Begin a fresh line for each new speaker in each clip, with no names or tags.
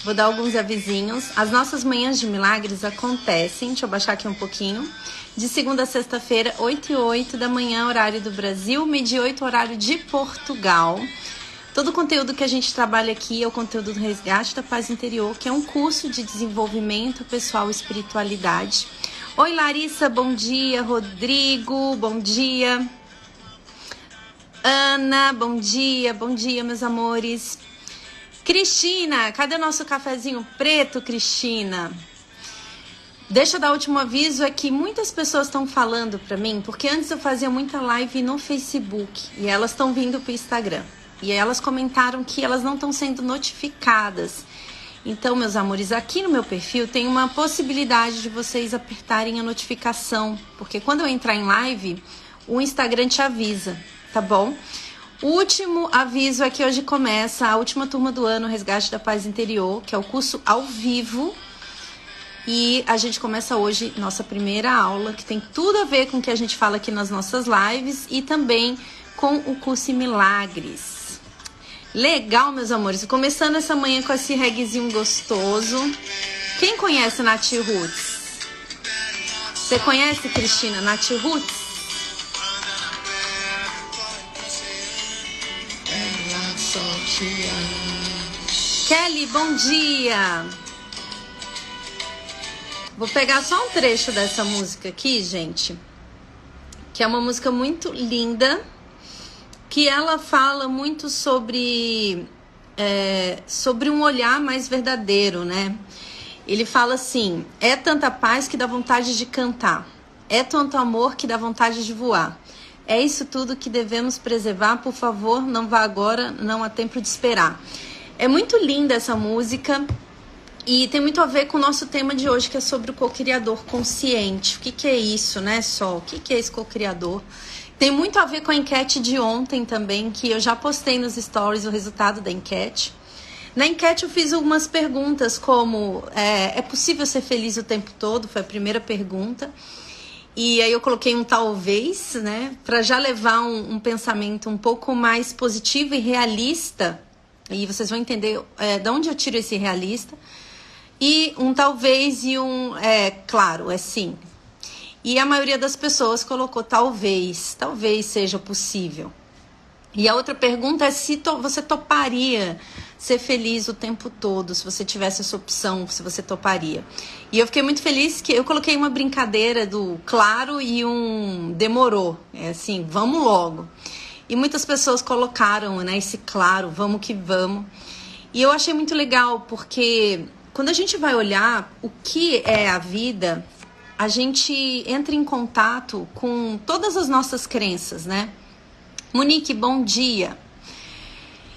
vou dar alguns avisinhos. As nossas manhãs de milagres acontecem, deixa eu baixar aqui um pouquinho, de segunda a sexta-feira, 8 e 8 da manhã, horário do Brasil, meio-dia 8, horário de Portugal. Todo o conteúdo que a gente trabalha aqui é o conteúdo do Resgate da Paz Interior, que é um curso de desenvolvimento pessoal e espiritualidade. Oi, Larissa, bom dia. Rodrigo, bom dia. Ana, bom dia, meus amores. Cristina, cadê o nosso cafezinho preto, Cristina? Deixa eu dar o último aviso, é que muitas pessoas estão falando pra mim, porque antes eu fazia muita live no Facebook, e elas estão vindo pro Instagram. E elas comentaram que elas não estão sendo notificadas. Então, meus amores, aqui no meu perfil tem uma possibilidade de vocês apertarem a notificação, porque quando eu entrar em live, o Instagram te avisa, tá bom? O último aviso é que hoje começa a última turma do ano, Resgate da Paz Interior, que é o curso ao vivo. E a gente começa hoje nossa primeira aula, que tem tudo a ver com o que a gente fala aqui nas nossas lives e também com o curso em Milagres. Legal, meus amores. Começando essa manhã com esse reguezinho gostoso. Quem conhece Nath Roots? Você conhece, Cristina, Nath Roots? Kelly, bom dia. Vou pegar só um trecho dessa música aqui, gente, que é uma música muito linda, que ela fala muito sobre um olhar mais verdadeiro, né? Ele fala assim: é tanta paz que dá vontade de cantar, é tanto amor que dá vontade de voar. É isso tudo que devemos preservar, por favor, não vá agora, não há tempo de esperar. É muito linda essa música e tem muito a ver com o nosso tema de hoje, que é sobre o co-criador consciente. O que é isso, né, Sol? O que é esse co-criador? Tem muito a ver com a enquete de ontem também, que eu já postei nos stories o resultado da enquete. Na enquete eu fiz algumas perguntas como, é possível ser feliz o tempo todo? Foi a primeira pergunta. E aí eu coloquei um talvez, né, para já levar um pensamento um pouco mais positivo e realista. E vocês vão entender de onde eu tiro esse realista. E um talvez e um claro, é sim. E a maioria das pessoas colocou talvez seja possível. E a outra pergunta é se você toparia ser feliz o tempo todo, se você tivesse essa opção, se você toparia. E eu fiquei muito feliz que eu coloquei uma brincadeira do claro e um demorou. É assim, vamos logo. E muitas pessoas colocaram, né, esse claro, vamos que vamos. E eu achei muito legal, porque quando a gente vai olhar o que é a vida, a gente entra em contato com todas as nossas crenças, né? Monique, bom dia.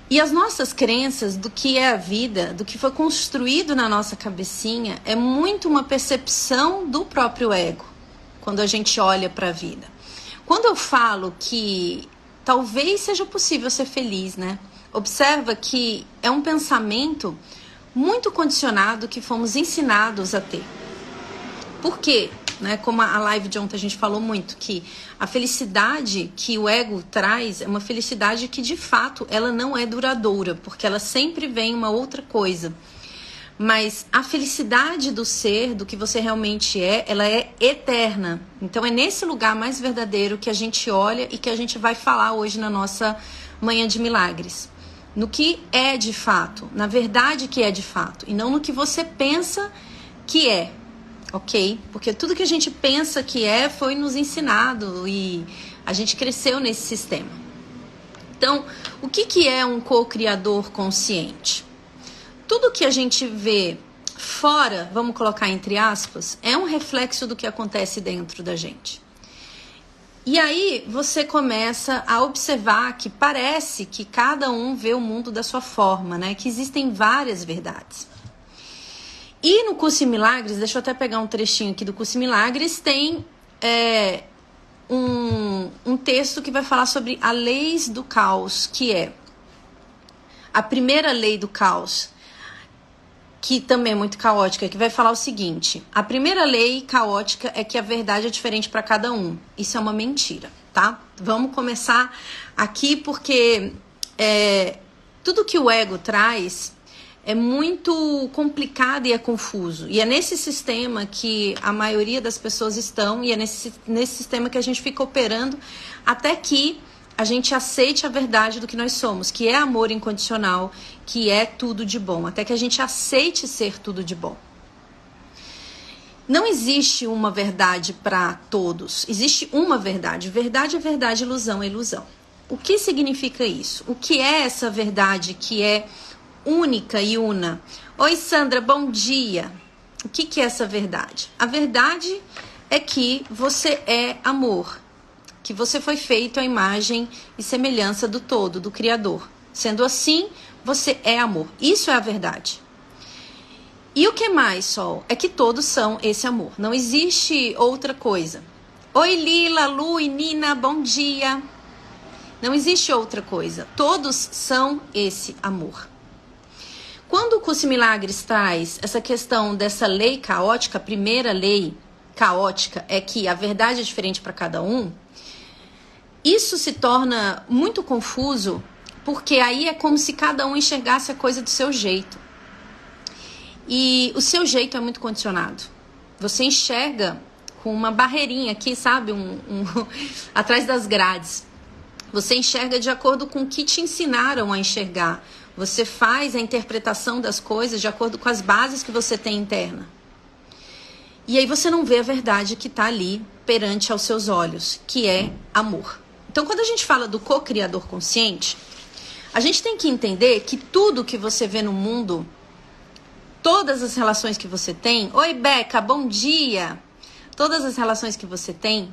E as nossas crenças do que é a vida, do que foi construído na nossa cabecinha, é muito uma percepção do próprio ego, quando a gente olha para a vida. Quando eu falo que talvez seja possível ser feliz, né? Observa que é um pensamento muito condicionado que fomos ensinados a ter. Por quê? Né? Como a live de ontem a gente falou muito, que a felicidade que o ego traz é uma felicidade que de fato ela não é duradoura, porque ela sempre vem uma outra coisa. Mas a felicidade do ser, do que você realmente é, ela é eterna. Então é nesse lugar mais verdadeiro que a gente olha e que a gente vai falar hoje na nossa Manhã de Milagres. No que é de fato, na verdade que é de fato, e não no que você pensa que é. Ok? Porque tudo que a gente pensa que foi nos ensinado e a gente cresceu nesse sistema. Então, o que é um co-criador consciente? Tudo que a gente vê fora, vamos colocar entre aspas, é um reflexo do que acontece dentro da gente. E aí você começa a observar que parece que cada um vê o mundo da sua forma, né? Que existem várias verdades. E no Curso em Milagres, deixa eu até pegar um trechinho aqui do Curso em Milagres, tem um texto que vai falar sobre a leis do caos, que é a primeira lei do caos, que também é muito caótica, que vai falar o seguinte: a primeira lei caótica é que a verdade é diferente para cada um. Isso é uma mentira, tá? Vamos começar aqui porque tudo que o ego traz é muito complicado e é confuso. E é nesse sistema que a maioria das pessoas estão, e é nesse sistema que a gente fica operando até que a gente aceite a verdade do que nós somos, que é amor incondicional, que é tudo de bom, até que a gente aceite ser tudo de bom. Não existe uma verdade para todos, existe uma verdade. Verdade é verdade, ilusão é ilusão. O que significa isso? O que é essa verdade que é única e una? Oi, Sandra, bom dia. O que é essa verdade? A verdade é que você é amor, que você foi feito à imagem e semelhança do todo, do Criador. Sendo assim, você é amor. Isso é a verdade. E o que mais, Sol? É que todos são esse amor. Não existe outra coisa. Oi, Lila, Lu e Nina, bom dia. Não existe outra coisa. Todos são esse amor. Quando o Curso em Milagres traz essa questão dessa lei caótica, a primeira lei caótica é que a verdade é diferente para cada um, isso se torna muito confuso, porque aí é como se cada um enxergasse a coisa do seu jeito. E o seu jeito é muito condicionado. Você enxerga com uma barreirinha aqui, sabe? Atrás das grades. Você enxerga de acordo com o que te ensinaram a enxergar. Você faz a interpretação das coisas de acordo com as bases que você tem interna. E aí você não vê a verdade que está ali perante aos seus olhos, que é amor. Então, quando a gente fala do co-criador consciente, a gente tem que entender que tudo que você vê no mundo, todas as relações que você tem... Oi, Beca, bom dia! Todas as relações que você tem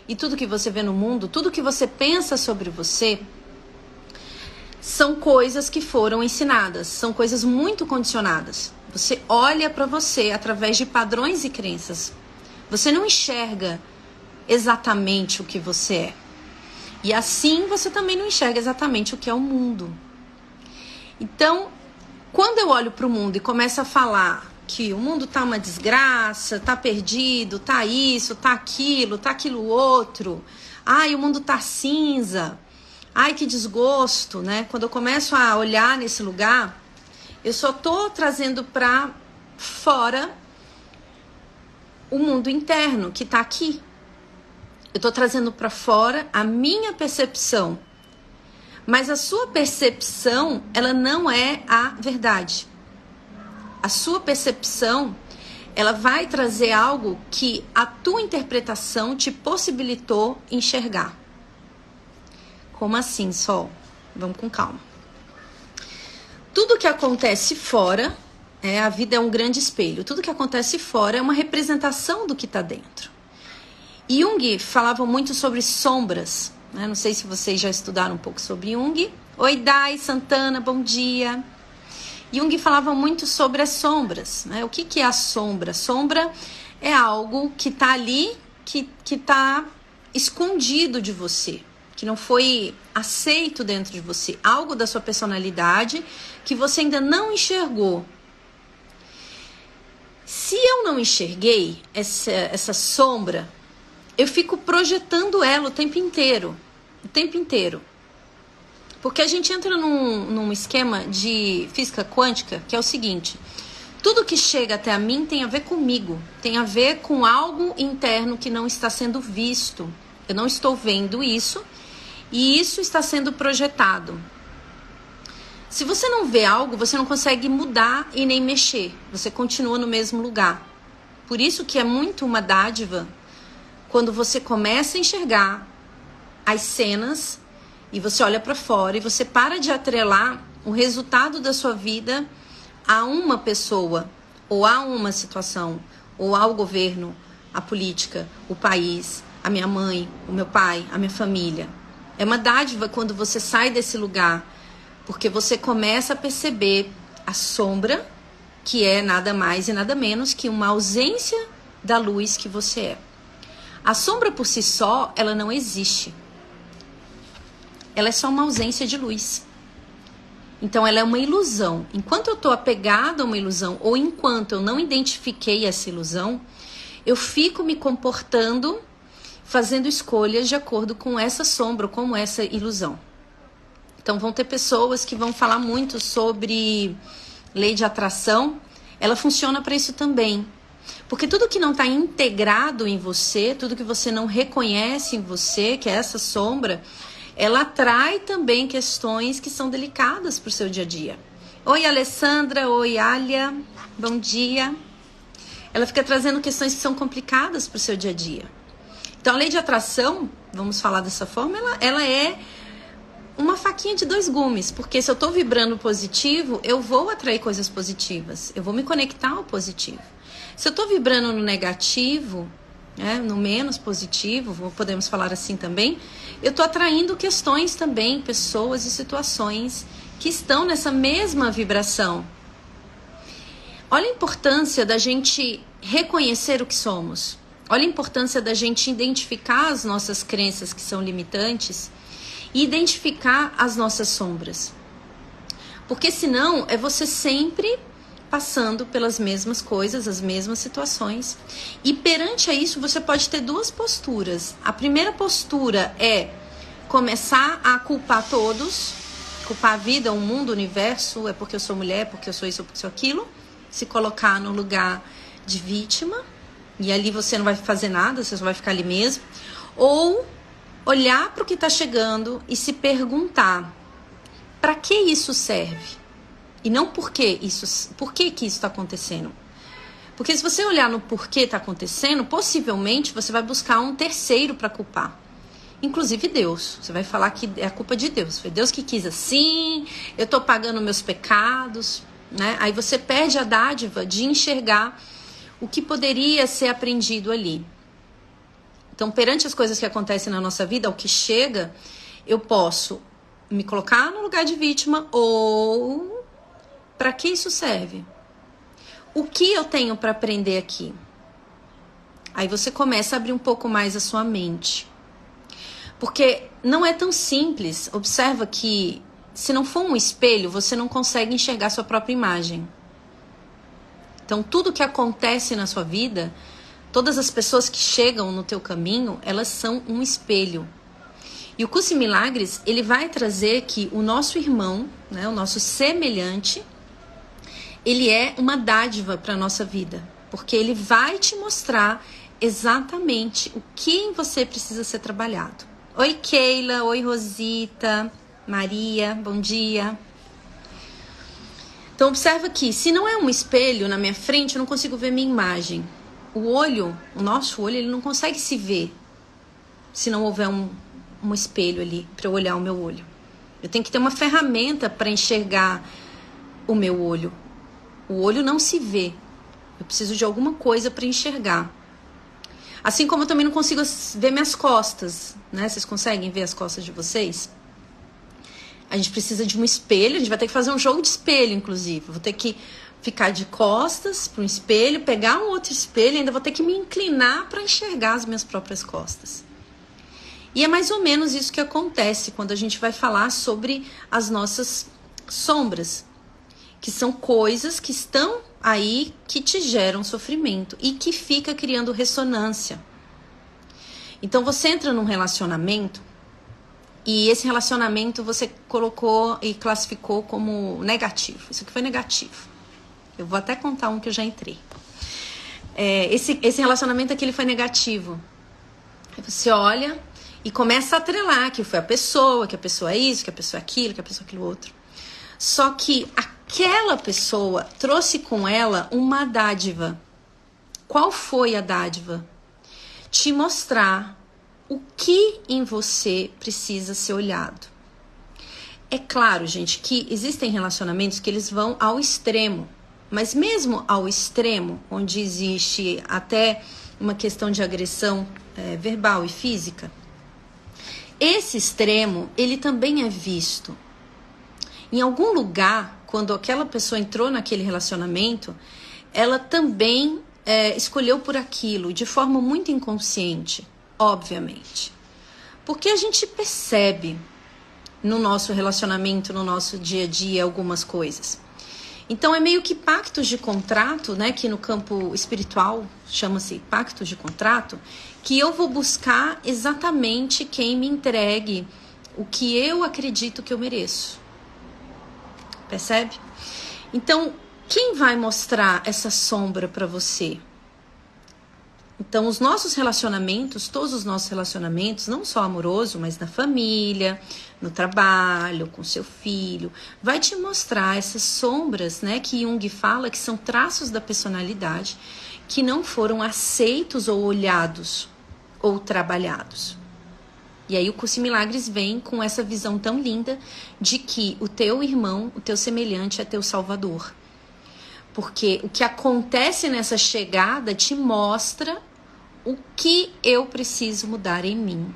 e tudo que você vê no mundo, tudo que você pensa sobre você, são coisas que foram ensinadas, são coisas muito condicionadas. Você olha para você através de padrões e crenças. Você não enxerga exatamente o que você é. E assim você também não enxerga exatamente o que é o mundo. Então, quando eu olho para o mundo e começo a falar que o mundo tá uma desgraça, tá perdido, tá isso, tá aquilo outro, ai, o mundo tá cinza, ai, que desgosto, né? Quando eu começo a olhar nesse lugar, eu só tô trazendo para fora o mundo interno que tá aqui. Eu tô trazendo para fora a minha percepção. Mas a sua percepção, ela não é a verdade. A sua percepção, ela vai trazer algo que a tua interpretação te possibilitou enxergar. Como assim, Sol? Vamos com calma. Tudo que acontece fora, a vida é um grande espelho. Tudo que acontece fora é uma representação do que está dentro. Jung falava muito sobre sombras. Não sei se vocês já estudaram um pouco sobre Jung. Oi, Dai Santana, bom dia. Jung falava muito sobre as sombras. O que é a sombra? Sombra é algo que está ali, que está escondido de você, que não foi aceito dentro de você. Algo da sua personalidade que você ainda não enxergou. Se eu não enxerguei essa sombra, eu fico projetando ela o tempo inteiro. Porque a gente entra num esquema de física quântica, que é o seguinte: tudo que chega até a mim tem a ver comigo, tem a ver com algo interno que não está sendo visto. Eu não estou vendo isso, e isso está sendo projetado. Se você não vê algo, você não consegue mudar e nem mexer. Você continua no mesmo lugar. Por isso que é muito uma dádiva quando você começa a enxergar as cenas e você olha para fora e você para de atrelar o resultado da sua vida a uma pessoa, ou a uma situação, ou ao governo, a política, o país, a minha mãe, o meu pai, a minha família. É uma dádiva quando você sai desse lugar, porque você começa a perceber a sombra, que é nada mais e nada menos que uma ausência da luz que você é. A sombra por si só, ela não existe. Ela é só uma ausência de luz. Então ela é uma ilusão. Enquanto eu estou apegada a uma ilusão, ou enquanto eu não identifiquei essa ilusão, eu fico me comportando, fazendo escolhas de acordo com essa sombra, com essa ilusão. Então vão ter pessoas que vão falar muito sobre lei de atração, ela funciona para isso também. Porque tudo que não está integrado em você, tudo que você não reconhece em você, que é essa sombra, ela atrai também questões que são delicadas para o seu dia a dia. Oi, Alessandra. Oi, Alia. Bom dia. Ela fica trazendo questões que são complicadas para o seu dia a dia. Então, a lei de atração, vamos falar dessa forma, ela é uma faquinha de dois gumes. Porque se eu estou vibrando positivo, eu vou atrair coisas positivas. Eu vou me conectar ao positivo. Se eu estou vibrando no negativo, né, no menos positivo, podemos falar assim também, eu estou atraindo questões também, pessoas e situações que estão nessa mesma vibração. Olha a importância da gente reconhecer o que somos. Olha a importância da gente identificar as nossas crenças que são limitantes e identificar as nossas sombras. Porque senão é você sempre passando pelas mesmas coisas, as mesmas situações. E perante a isso você pode ter duas posturas. A primeira postura é começar a culpar todos, culpar a vida, o mundo, o universo, é porque eu sou mulher, porque eu sou isso, porque eu sou aquilo. Se colocar no lugar de vítima, e ali você não vai fazer nada, você só vai ficar ali mesmo. Ou olhar para o que está chegando e se perguntar, para que isso serve? E não por que isso está acontecendo. Porque se você olhar no porquê está acontecendo, possivelmente você vai buscar um terceiro para culpar. Inclusive Deus. Você vai falar que é a culpa de Deus. Foi Deus que quis assim, eu estou pagando meus pecados, né? Aí você perde a dádiva de enxergar o que poderia ser aprendido ali. Então, perante as coisas que acontecem na nossa vida, o que chega, eu posso me colocar no lugar de vítima ou... Para que isso serve? O que eu tenho para aprender aqui? Aí você começa a abrir um pouco mais a sua mente. Porque não é tão simples. Observa que se não for um espelho, você não consegue enxergar sua própria imagem. Então, tudo que acontece na sua vida, todas as pessoas que chegam no teu caminho, elas são um espelho. E o Curso em Milagres, ele vai trazer que o nosso irmão, né, o nosso semelhante, ele é uma dádiva para a nossa vida, porque ele vai te mostrar exatamente o que em você precisa ser trabalhado. Oi, Keila. Oi, Rosita. Maria, bom dia. Então, observa aqui, se não é um espelho na minha frente, eu não consigo ver minha imagem. O olho, o nosso olho, ele não consegue se ver se não houver um espelho ali para eu olhar o meu olho. Eu tenho que ter uma ferramenta para enxergar o meu olho. O olho não se vê. Eu preciso de alguma coisa para enxergar. Assim como eu também não consigo ver minhas costas, né? Vocês conseguem ver as costas de vocês? A gente precisa de um espelho. A gente vai ter que fazer um jogo de espelho, inclusive. Vou ter que ficar de costas para um espelho, pegar um outro espelho e ainda vou ter que me inclinar para enxergar as minhas próprias costas. E é mais ou menos isso que acontece quando a gente vai falar sobre as nossas sombras, que são coisas que estão aí que te geram sofrimento e que fica criando ressonância. Então você entra num relacionamento e esse relacionamento você colocou e classificou como negativo. Isso aqui foi negativo. Eu vou até contar um que eu já entrei. Esse relacionamento aqui ele foi negativo. Aí você olha e começa a atrelar que foi a pessoa, que a pessoa é isso, que a pessoa é aquilo, que a pessoa é aquilo outro. Só que aquela pessoa trouxe com ela uma dádiva. Qual foi a dádiva? Te mostrar o que em você precisa ser olhado. É claro, gente, que existem relacionamentos que eles vão ao extremo. Mas mesmo ao extremo, onde existe até uma questão de agressão verbal e física, esse extremo, ele também é visto. Em algum lugar, quando aquela pessoa entrou naquele relacionamento, ela também escolheu por aquilo, de forma muito inconsciente, obviamente. Porque a gente percebe no nosso relacionamento, no nosso dia a dia, algumas coisas. Então, é meio que pactos de contrato, né, que no campo espiritual chama-se pactos de contrato, que eu vou buscar exatamente quem me entregue o que eu acredito que eu mereço. Percebe? Então, quem vai mostrar essa sombra para você? Então, os nossos relacionamentos, todos os nossos relacionamentos, não só amoroso, mas na família, no trabalho, com seu filho, vai te mostrar essas sombras, né, que Jung fala que são traços da personalidade que não foram aceitos ou olhados ou trabalhados. E aí o Curso em Milagres vem com essa visão tão linda de que o teu irmão, o teu semelhante é teu salvador. Porque o que acontece nessa chegada te mostra o que eu preciso mudar em mim.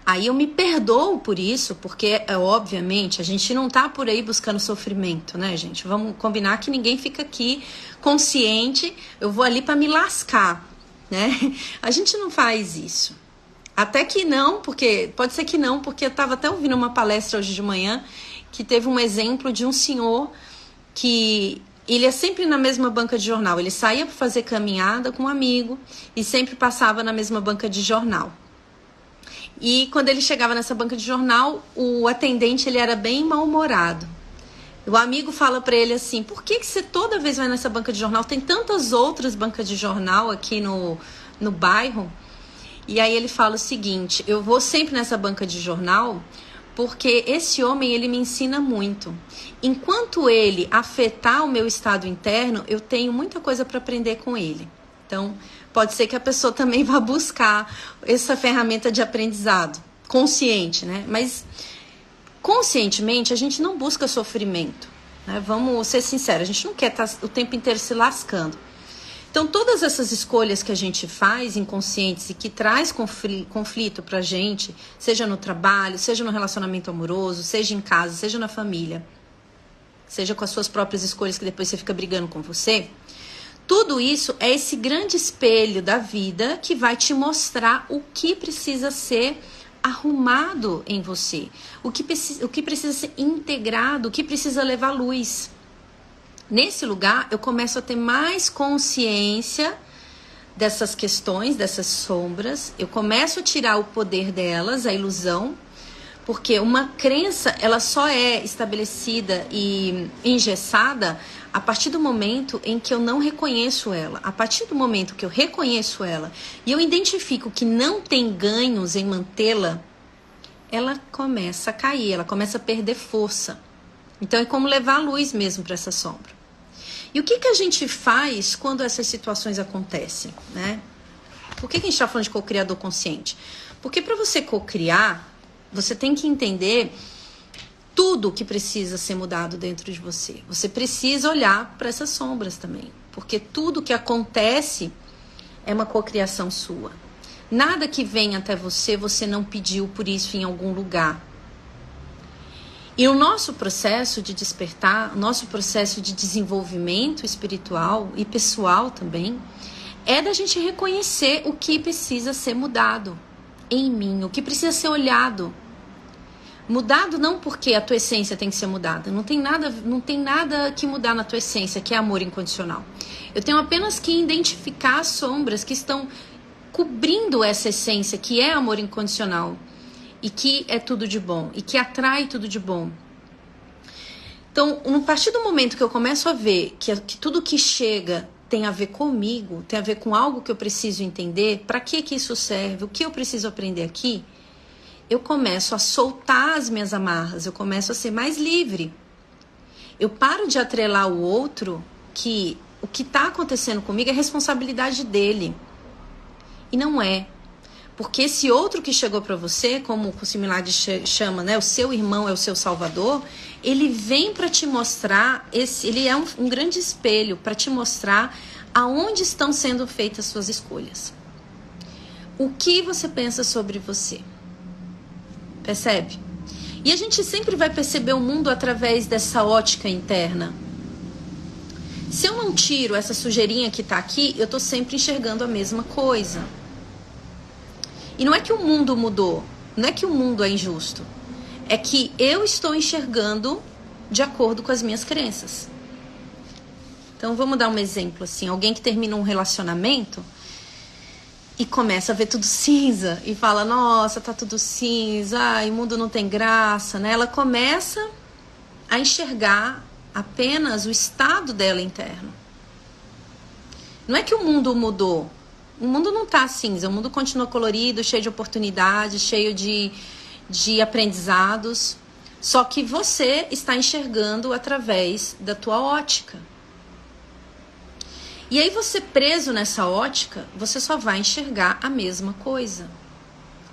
Aí eu me perdoo por isso, porque, obviamente, a gente não tá por aí buscando sofrimento, né, gente? Vamos combinar que ninguém fica aqui consciente, eu vou ali para me lascar, né? A gente não faz isso. Até que não, porque pode ser que não, porque eu estava até ouvindo uma palestra hoje de manhã que teve um exemplo de um senhor que ele é sempre na mesma banca de jornal. Ele saía para fazer caminhada com um amigo e sempre passava na mesma banca de jornal. E quando ele chegava nessa banca de jornal, o atendente ele era bem mal-humorado. O amigo fala para ele assim: por que você toda vez vai nessa banca de jornal? Tem tantas outras bancas de jornal aqui no bairro. E aí ele fala o seguinte: eu vou sempre nessa banca de jornal porque esse homem ele me ensina muito. Enquanto ele afetar o meu estado interno, eu tenho muita coisa para aprender com ele. Então, pode ser que a pessoa também vá buscar essa ferramenta de aprendizado consciente, né? Mas conscientemente a gente não busca sofrimento, né? Vamos ser sinceros, a gente não quer estar o tempo inteiro se lascando. Então, todas essas escolhas que a gente faz inconscientes e que traz conflito pra gente, seja no trabalho, seja no relacionamento amoroso, seja em casa, seja na família, seja com as suas próprias escolhas que depois você fica brigando com você, tudo isso é esse grande espelho da vida que vai te mostrar o que precisa ser arrumado em você, o que precisa ser integrado, o que precisa levar luz. Nesse lugar, eu começo a ter mais consciência dessas questões, dessas sombras. Eu começo a tirar o poder delas, a ilusão, porque uma crença, ela só é estabelecida e engessada a partir do momento em que eu não reconheço ela. A partir do momento que eu reconheço ela e eu identifico que não tem ganhos em mantê-la, ela começa a cair, ela começa a perder força. Então é como levar a luz mesmo para essa sombra. E o que a gente faz quando essas situações acontecem, né? Por que a gente está falando de co-criador consciente? Porque para você co-criar, você tem que entender tudo que precisa ser mudado dentro de você. Você precisa olhar para essas sombras também. Porque tudo que acontece é uma co-criação sua. Nada que vem até você, você não pediu por isso em algum lugar. E o nosso processo de despertar, o nosso processo de desenvolvimento espiritual e pessoal também, é da gente reconhecer o que precisa ser mudado em mim, o que precisa ser olhado. Mudado não porque a tua essência tem que ser mudada, não tem nada que mudar na tua essência, que é amor incondicional. Eu tenho apenas que identificar as sombras que estão cobrindo essa essência, que é amor incondicional. E que é tudo de bom, e que atrai tudo de bom. Então, a partir do momento que eu começo a ver que tudo que chega tem a ver comigo, tem a ver com algo que eu preciso entender, para que isso serve, o que eu preciso aprender aqui, eu começo a soltar as minhas amarras, eu começo a ser mais livre. Eu paro de atrelar o outro que o que está acontecendo comigo é responsabilidade dele. E não é. Porque esse outro que chegou para você, como o Curso em Milagres chama, né, o seu irmão é o seu salvador, ele vem para te mostrar, ele é um grande espelho para te mostrar aonde estão sendo feitas suas escolhas. O que você pensa sobre você? Percebe? E a gente sempre vai perceber o mundo através dessa ótica interna. Se eu não tiro essa sujeirinha que está aqui, eu estou sempre enxergando a mesma coisa. E não é que o mundo mudou, não é que o mundo é injusto. É que eu estou enxergando de acordo com as minhas crenças. Então vamos dar um exemplo assim. Alguém que termina um relacionamento e começa a ver tudo cinza. E fala, nossa, tá tudo cinza. Ai, o mundo não tem graça, né? Ela começa a enxergar apenas o estado dela interno. Não é que o mundo mudou. O mundo não está cinza, o mundo continua colorido, cheio de oportunidades, cheio de aprendizados. Só que você está enxergando através da tua ótica. E aí você preso nessa ótica, você só vai enxergar a mesma coisa.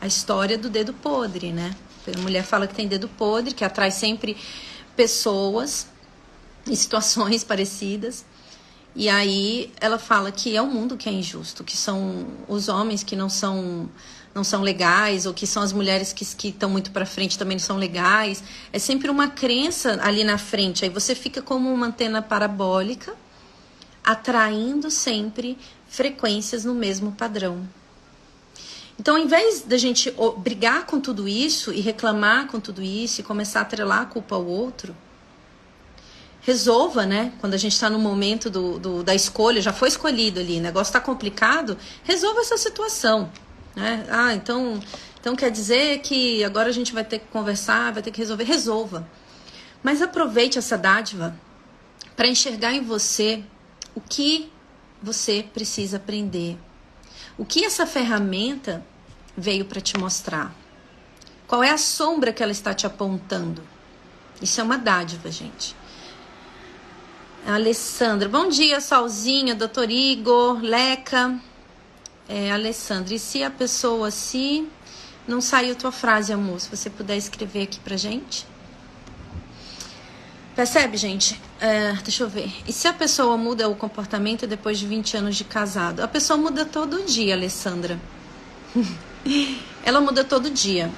A história do dedo podre, né? A mulher fala que tem dedo podre, que atrai sempre pessoas em situações parecidas. E aí ela fala que é o mundo que é injusto, que são os homens que não são legais, ou que são as mulheres que estão muito para frente também não são legais. É sempre uma crença ali na frente. Aí você fica como uma antena parabólica, atraindo sempre frequências no mesmo padrão. Então, ao invés da gente brigar com tudo isso e reclamar com tudo isso e começar a atrelar a culpa ao outro, resolva, né? Quando a gente está no momento da escolha, já foi escolhido ali, o negócio está complicado, resolva essa situação, né? Então quer dizer que agora a gente vai ter que conversar, vai ter que resolver. Resolva. Mas aproveite essa dádiva para enxergar em você o que você precisa aprender. O que essa ferramenta veio para te mostrar? Qual é a sombra que ela está te apontando? Isso é uma dádiva, gente. Alessandra, bom dia, Solzinha, doutor Igor, Leca. Alessandra, e se a pessoa, se não saiu tua frase, amor, se você puder escrever aqui pra gente. Percebe, gente? Deixa eu ver. E se a pessoa muda o comportamento depois de 20 anos de casado? A pessoa muda todo dia, Alessandra. Ela muda todo dia.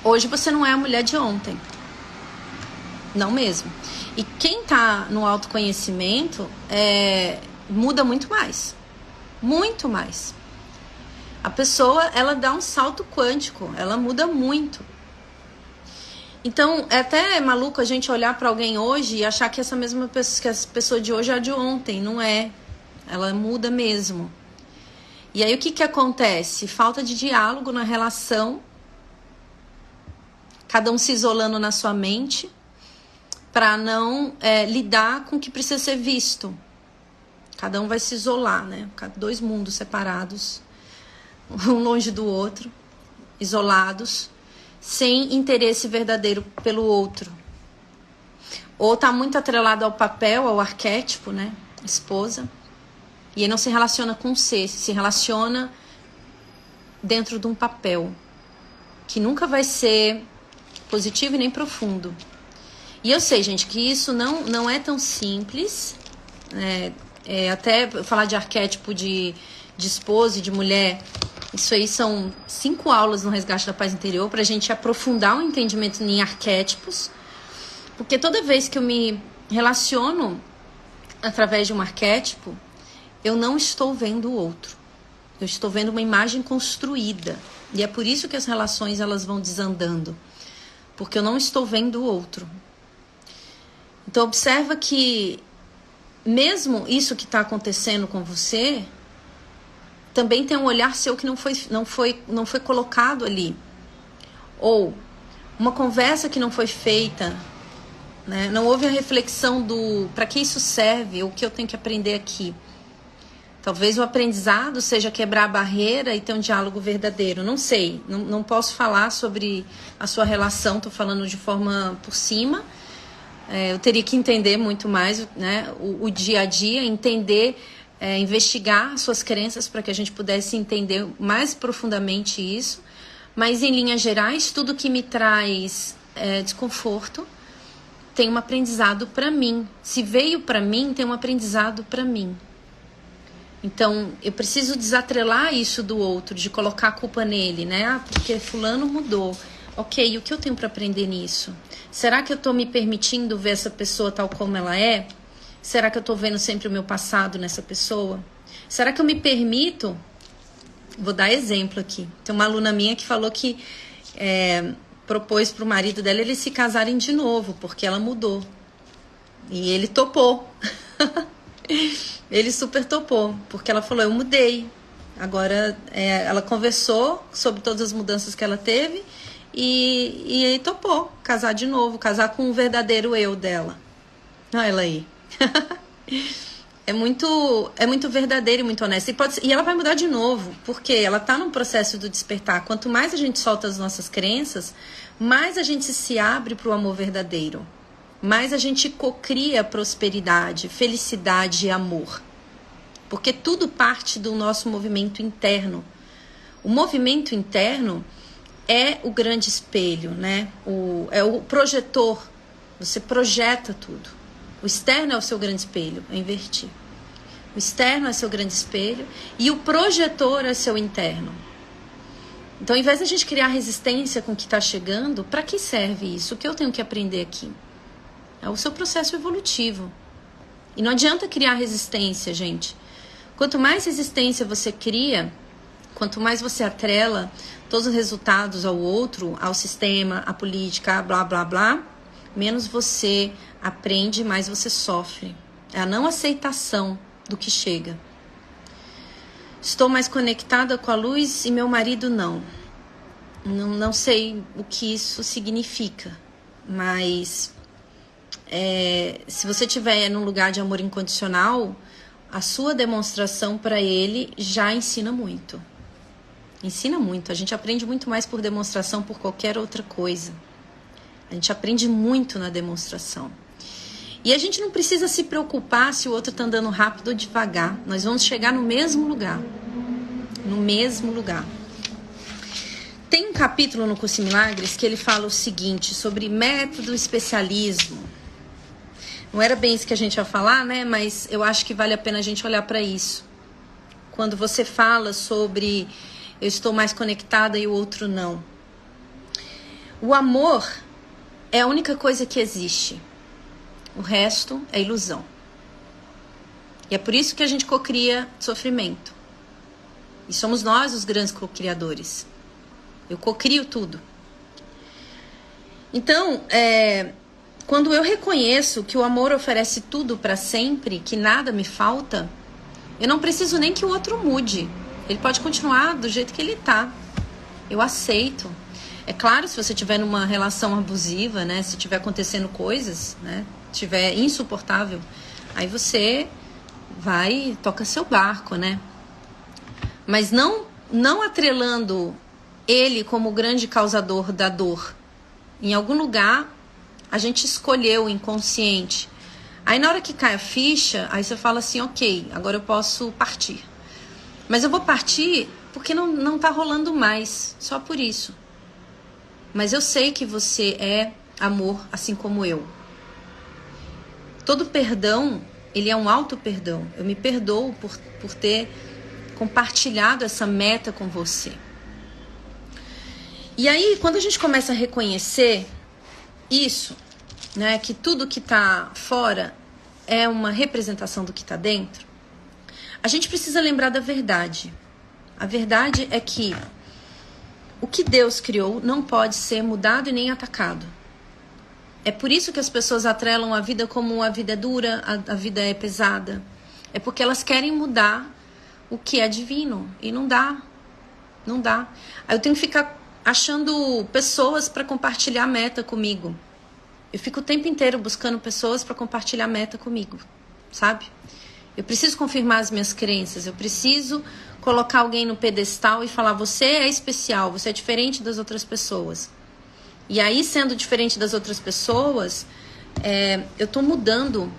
Hoje você não é a mulher de ontem. Não mesmo. E quem tá no autoconhecimento muda muito mais. Muito mais. A pessoa, ela dá um salto quântico. Ela muda muito. Então, é até maluco a gente olhar para alguém hoje e achar que essa mesma pessoa, que essa pessoa de hoje é a de ontem. Não é. Ela muda mesmo. E aí o que acontece? Falta de diálogo na relação. Cada um se isolando na sua mente para não lidar com o que precisa ser visto. Cada um vai se isolar, né? Dois mundos separados, um longe do outro, isolados, sem interesse verdadeiro pelo outro. Ou tá muito atrelado ao papel, ao arquétipo, né? Esposa. E aí não se relaciona com o ser, se relaciona dentro de um papel, que nunca vai ser positivo e nem profundo. E eu sei, gente, que isso não é tão simples, né? Até falar de arquétipo de esposa e de mulher, isso aí são 5 aulas no Resgate da Paz Interior pra gente aprofundar o entendimento em arquétipos, porque toda vez que eu me relaciono através de um arquétipo, eu não estou vendo o outro, eu estou vendo uma imagem construída, e é por isso que as relações elas vão desandando, porque eu não estou vendo o outro. Então observa que mesmo isso que está acontecendo com você também tem um olhar seu que não foi colocado ali, ou uma conversa que não foi feita, né? Não houve a reflexão do para que isso serve, o que eu tenho que aprender aqui. Talvez o aprendizado seja quebrar a barreira e ter um diálogo verdadeiro. Não sei, não posso falar sobre a sua relação, estou falando de forma por cima. Eu teria que entender muito mais, né, o dia a dia, entender, investigar suas crenças para que a gente pudesse entender mais profundamente isso. Mas, em linhas gerais, tudo que me traz desconforto tem um aprendizado para mim. Se veio para mim, tem um aprendizado para mim. Então, eu preciso desatrelar isso do outro, de colocar a culpa nele, né? Porque fulano mudou. Ok, o que eu tenho para aprender nisso? Será que eu estou me permitindo ver essa pessoa tal como ela é? Será que eu estou vendo sempre o meu passado nessa pessoa? Será que eu me permito? Vou dar exemplo aqui. Tem uma aluna minha que falou que propôs para o marido dela eles se casarem de novo, porque ela mudou. E ele topou. Ele super topou, porque ela falou, eu mudei. Agora, ela conversou sobre todas as mudanças que ela teve e aí topou casar de novo, casar com o verdadeiro eu dela. Olha ela aí. É muito verdadeira e muito honesta. E ela vai mudar de novo, porque ela está num processo do despertar. Quanto mais a gente solta as nossas crenças, mais a gente se abre para o amor verdadeiro. Mais a gente cocria prosperidade, felicidade e amor. Porque tudo parte do nosso movimento interno. O movimento interno é o grande espelho, né? É o projetor. Você projeta tudo. O externo é o seu grande espelho, eu inverti. O externo é seu grande espelho e o projetor é seu interno. Então, ao invés de a gente criar resistência com o que está chegando, para que serve isso? O que eu tenho que aprender aqui? É o seu processo evolutivo. E não adianta criar resistência, gente. Quanto mais resistência você cria, quanto mais você atrela todos os resultados ao outro, ao sistema, à política, blá, blá, blá, menos você aprende, mais você sofre. É a não aceitação do que chega. Estou mais conectada com a luz e meu marido não. Não sei o que isso significa, mas se você estiver num lugar de amor incondicional, a sua demonstração para ele já ensina muito. Ensina muito. A gente aprende muito mais por demonstração por qualquer outra coisa. A gente aprende muito na demonstração. E a gente não precisa se preocupar se o outro está andando rápido ou devagar. Nós vamos chegar no mesmo lugar. No mesmo lugar. Tem um capítulo no Curso em Milagres que ele fala o seguinte, sobre método especialismo. Não era bem isso que a gente ia falar, né? Mas eu acho que vale a pena a gente olhar para isso. Quando você fala sobre eu estou mais conectada e o outro não. O amor é a única coisa que existe. O resto é ilusão. E é por isso que a gente cocria sofrimento. E somos nós os grandes cocriadores. Eu cocrio tudo. Então, quando eu reconheço que o amor oferece tudo para sempre, que nada me falta, eu não preciso nem que o outro mude. Ele pode continuar do jeito que ele tá. Eu aceito. É claro, se você estiver numa relação abusiva, né? Se estiver acontecendo coisas, né? Estiver insuportável, aí você vai e toca seu barco, né? Mas não atrelando ele como o grande causador da dor. Em algum lugar, a gente escolheu o inconsciente. Aí na hora que cai a ficha, aí você fala assim, ok, agora eu posso partir. Mas eu vou partir porque não tá rolando mais, só por isso. Mas eu sei que você é amor, assim como eu. Todo perdão, ele é um auto-perdão. Eu me perdoo por ter compartilhado essa meta com você. E aí, quando a gente começa a reconhecer isso, né, que tudo que está fora é uma representação do que está dentro, a gente precisa lembrar da verdade. A verdade é que o que Deus criou não pode ser mudado e nem atacado. É por isso que as pessoas atrelam a vida como a vida é dura, a vida é pesada. É porque elas querem mudar o que é divino. E não dá. Não dá. Aí eu tenho que ficar achando pessoas para compartilhar meta comigo. Eu fico o tempo inteiro buscando pessoas para compartilhar meta comigo. Sabe? Eu preciso confirmar as minhas crenças. Eu preciso colocar alguém no pedestal e falar, você é especial, você é diferente das outras pessoas. E aí, sendo diferente das outras pessoas, eu estou mudando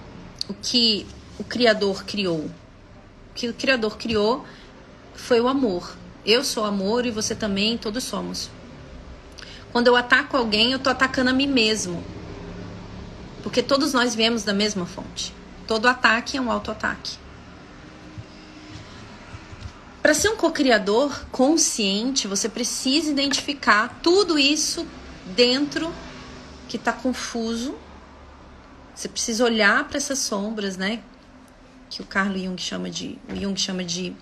o que o Criador criou. O que o Criador criou foi o amor. Eu sou amor e você também, todos somos. Quando eu ataco alguém, eu estou atacando a mim mesmo. Porque todos nós viemos da mesma fonte. Todo ataque é um auto-ataque. Para ser um co-criador consciente, você precisa identificar tudo isso dentro que está confuso. Você precisa olhar para essas sombras, né? Que o Carl Jung chama de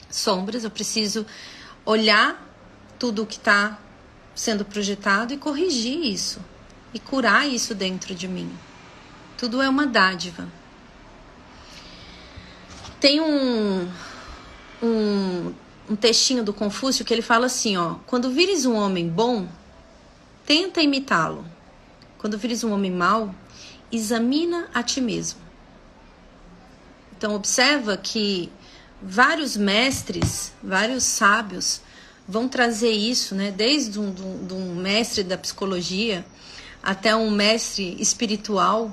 sombras. Eu preciso olhar tudo o que está sendo projetado e corrigir isso. E curar isso dentro de mim. Tudo é uma dádiva. Tem um textinho do Confúcio que ele fala assim, ó: quando vires um homem bom, tenta imitá-lo. Quando vires um homem mau, examina a ti mesmo. Então observa que vários mestres, vários sábios vão trazer isso, né? Desde um mestre da psicologia até um mestre espiritual,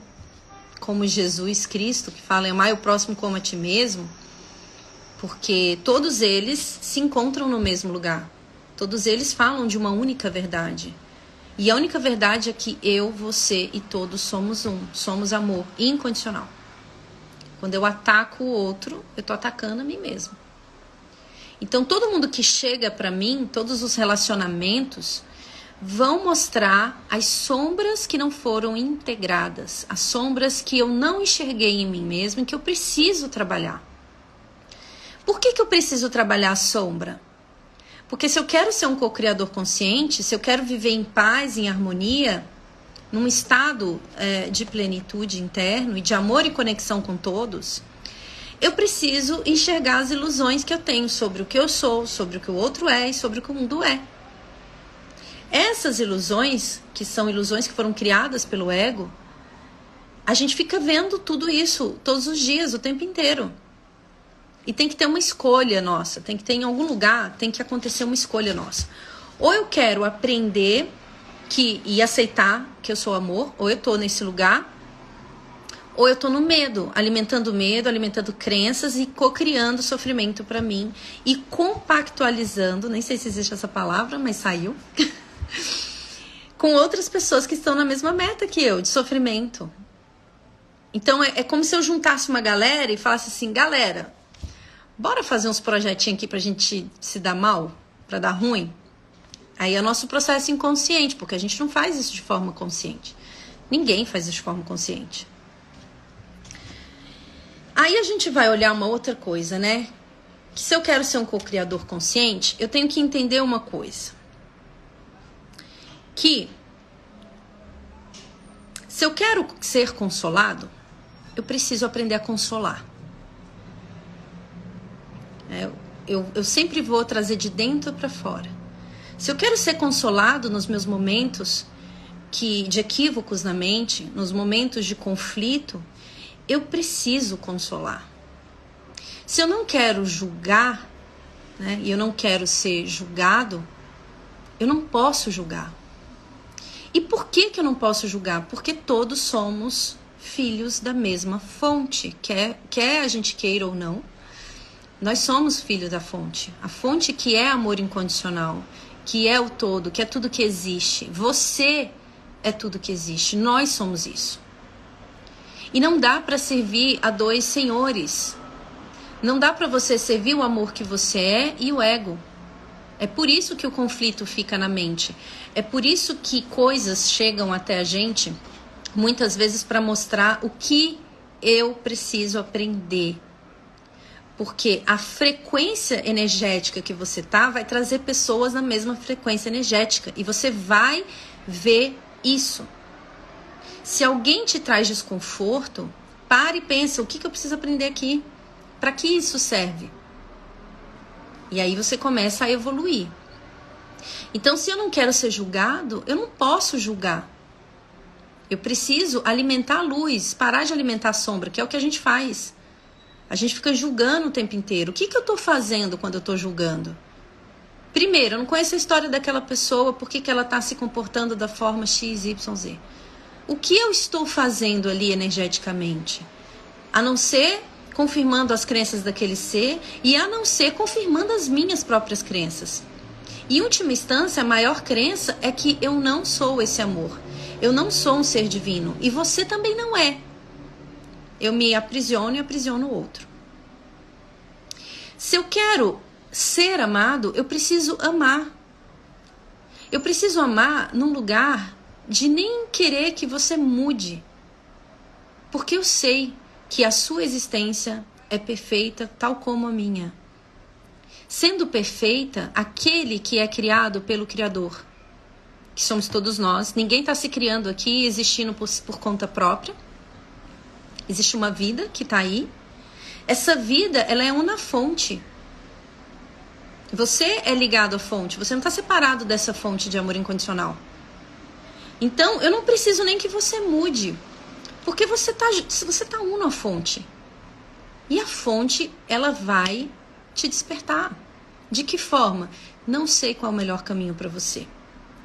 como Jesus Cristo, que fala: amai o próximo como a ti mesmo, porque todos eles se encontram no mesmo lugar. Todos eles falam de uma única verdade. E a única verdade é que eu, você e todos somos um. Somos amor incondicional. Quando eu ataco o outro, eu estou atacando a mim mesmo. Então, todo mundo que chega para mim, todos os relacionamentos, vão mostrar as sombras que não foram integradas. As sombras que eu não enxerguei em mim mesmo e que eu preciso trabalhar. Por que eu preciso trabalhar a sombra? Porque se eu quero ser um co-criador consciente, se eu quero viver em paz, em harmonia, num estado de plenitude interno e de amor e conexão com todos, eu preciso enxergar as ilusões que eu tenho sobre o que eu sou, sobre o que o outro é e sobre o que o mundo é. Essas ilusões, que são ilusões que foram criadas pelo ego, a gente fica vendo tudo isso todos os dias, o tempo inteiro. E tem que ter uma escolha nossa, tem que ter em algum lugar, tem que acontecer uma escolha nossa. Ou eu quero aprender e aceitar que eu sou amor, ou eu estou nesse lugar, ou eu estou no medo, alimentando crenças e co-criando sofrimento para mim e compactualizando, nem sei se existe essa palavra, mas saiu, com outras pessoas que estão na mesma meta que eu, de sofrimento. Então é como se eu juntasse uma galera e falasse assim: galera, bora fazer uns projetinhos aqui pra gente se dar mal, pra dar ruim? Aí é o nosso processo inconsciente, porque a gente não faz isso de forma consciente. Ninguém faz isso de forma consciente. Aí a gente vai olhar uma outra coisa, né? Que se eu quero ser um co-criador consciente, eu tenho que entender uma coisa. Que se eu quero ser consolado, eu preciso aprender a consolar. Eu sempre vou trazer de dentro para fora. Se eu quero ser consolado nos meus momentos de equívocos na mente, nos momentos de conflito, eu preciso consolar. Se eu não quero julgar, né, e eu não quero ser julgado, eu não posso julgar. E por que eu não posso julgar? Porque todos somos filhos da mesma fonte, quer a gente queira ou não. Nós somos filhos da fonte. A fonte que é amor incondicional, que é o todo, que é tudo que existe. Você é tudo que existe. Nós somos isso. E não dá para servir a dois senhores. Não dá para você servir o amor que você é e o ego. É por isso que o conflito fica na mente. É por isso que coisas chegam até a gente, muitas vezes para mostrar o que eu preciso aprender. Porque a frequência energética que você tá vai trazer pessoas na mesma frequência energética. E você vai ver isso. Se alguém te traz desconforto, pare e pensa: o que eu preciso aprender aqui? Para que isso serve? E aí você começa a evoluir. Então, se eu não quero ser julgado, eu não posso julgar. Eu preciso alimentar a luz, parar de alimentar a sombra, que é o que a gente faz. A gente fica julgando o tempo inteiro. O que eu estou fazendo quando eu estou julgando? Primeiro, eu não conheço a história daquela pessoa, por que ela está se comportando da forma X, Y, Z. O que eu estou fazendo ali energeticamente? A não ser confirmando as crenças daquele ser e a não ser confirmando as minhas próprias crenças. Em última instância, a maior crença é que eu não sou esse amor. Eu não sou um ser divino. E você também não é. Eu me aprisiono e aprisiono o outro. Se eu quero ser amado, eu preciso amar. Eu preciso amar num lugar de nem querer que você mude. Porque eu sei que a sua existência é perfeita, tal como a minha. Sendo perfeita, aquele que é criado pelo Criador, que somos todos nós, ninguém está se criando aqui existindo por conta própria. Existe uma vida que está aí. Essa vida, ela é uma fonte. Você é ligado à fonte. Você não está separado dessa fonte de amor incondicional. Então, eu não preciso nem que você mude, porque você tá uno à fonte. E a fonte, ela vai te despertar. De que forma? Não sei qual é o melhor caminho para você.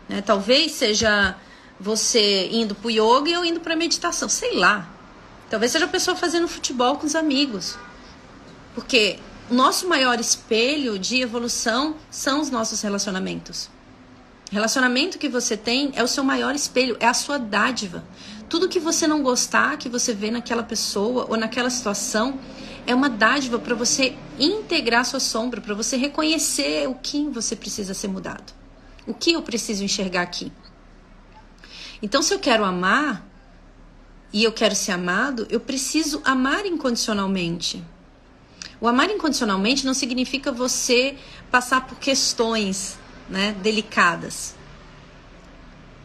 Né? Talvez seja você indo para o yoga e eu indo para a meditação. Sei lá. Talvez seja a pessoa fazendo futebol com os amigos. Porque o nosso maior espelho de evolução são os nossos relacionamentos. O relacionamento que você tem é o seu maior espelho, é a sua dádiva. Tudo que você não gostar, que você vê naquela pessoa ou naquela situação, é uma dádiva para você integrar sua sombra, para você reconhecer o que você precisa ser mudado. O que eu preciso enxergar aqui. Então, se eu quero amar e eu quero ser amado, eu preciso amar incondicionalmente. O amar incondicionalmente não significa você passar por questões, né, delicadas.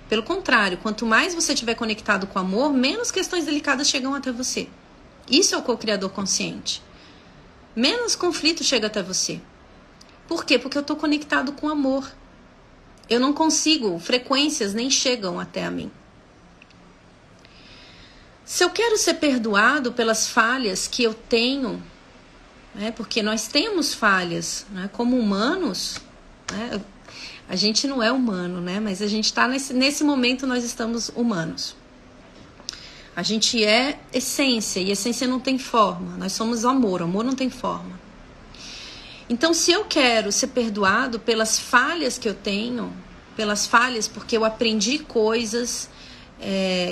Pelo contrário, quanto mais você estiver conectado com o amor, menos questões delicadas chegam até você. Isso é o co-criador consciente. Menos conflito chega até você. Por quê? Porque eu estou conectado com o amor. Eu não consigo, frequências nem chegam até a mim. Se eu quero ser perdoado pelas falhas que eu tenho, né, porque nós temos falhas, né, como humanos, né, a gente não é humano, né, mas a gente está nesse momento nós estamos humanos. A gente é essência e essência não tem forma. Nós somos amor, amor não tem forma. Então, se eu quero ser perdoado pelas falhas que eu tenho, pelas falhas porque eu aprendi coisas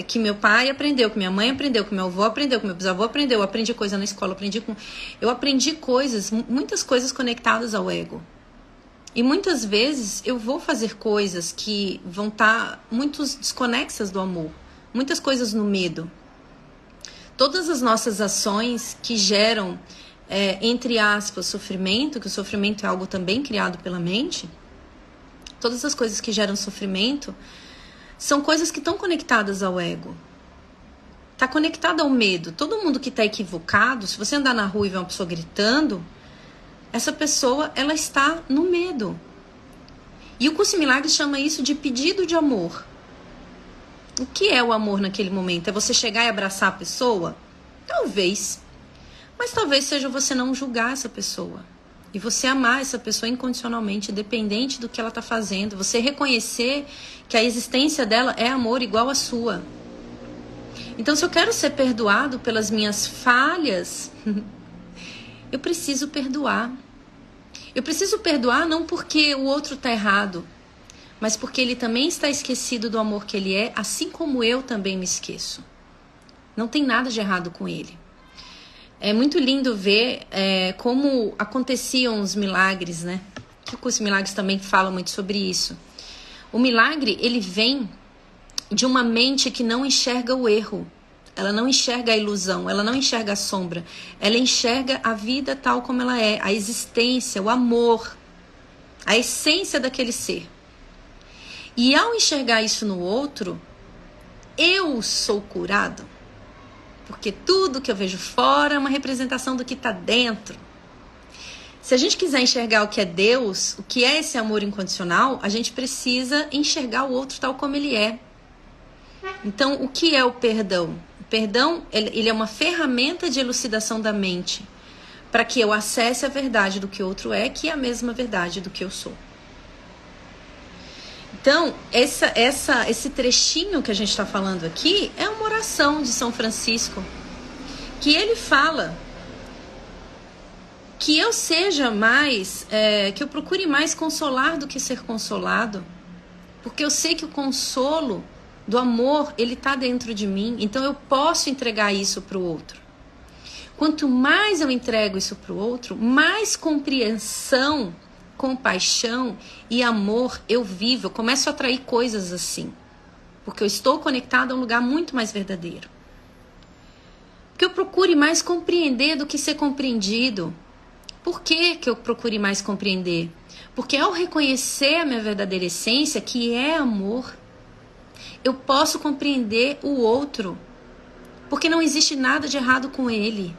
que meu pai aprendeu, que minha mãe aprendeu, que meu avô aprendeu, que meu bisavô aprendeu, eu aprendi coisa na escola, eu aprendi coisas, muitas coisas conectadas ao ego. E muitas vezes eu vou fazer coisas que vão estar muito desconexas do amor. Muitas coisas no medo. Todas as nossas ações que geram, entre aspas, sofrimento, que o sofrimento é algo também criado pela mente, todas as coisas que geram sofrimento são coisas que estão conectadas ao ego. Está conectada ao medo. Todo mundo que está equivocado, se você andar na rua e ver uma pessoa gritando, essa pessoa, ela está no medo. E o Curso em Milagres chama isso de pedido de amor. O que é o amor naquele momento? É você chegar e abraçar a pessoa? Talvez. Mas talvez seja você não julgar essa pessoa. E você amar essa pessoa incondicionalmente, independente do que ela está fazendo. Você reconhecer que a existência dela é amor igual à sua. Então, se eu quero ser perdoado pelas minhas falhas, eu preciso perdoar. Eu preciso perdoar não porque o outro está errado, mas porque ele também está esquecido do amor que ele é, assim como eu também me esqueço. Não tem nada de errado com ele. É muito lindo ver como aconteciam os milagres, né? Que o Curso de Milagres também fala muito sobre isso. O milagre, ele vem de uma mente que não enxerga o erro. Ela não enxerga a ilusão, ela não enxerga a sombra. Ela enxerga a vida tal como ela é, a existência, o amor, a essência daquele ser. E ao enxergar isso no outro, eu sou curado. Porque tudo que eu vejo fora é uma representação do que está dentro. Se a gente quiser enxergar o que é Deus, o que é esse amor incondicional, a gente precisa enxergar o outro tal como ele é. Então, o que é o perdão? O perdão, ele é uma ferramenta de elucidação da mente para que eu acesse a verdade do que o outro é, que é a mesma verdade do que eu sou. Então, esse trechinho que a gente está falando aqui é uma oração de São Francisco, que ele fala que eu seja mais, que eu procure mais consolar do que ser consolado, porque eu sei que o consolo do amor, ele está dentro de mim, então eu posso entregar isso para o outro. Quanto mais eu entrego isso para o outro, mais compreensão, compaixão e amor eu vivo, eu começo a atrair coisas assim, porque eu estou conectada a um lugar muito mais verdadeiro. Que eu procure mais compreender do que ser compreendido. Por que eu procure mais compreender? Porque ao reconhecer a minha verdadeira essência, que é amor, eu posso compreender o outro, porque não existe nada de errado com ele.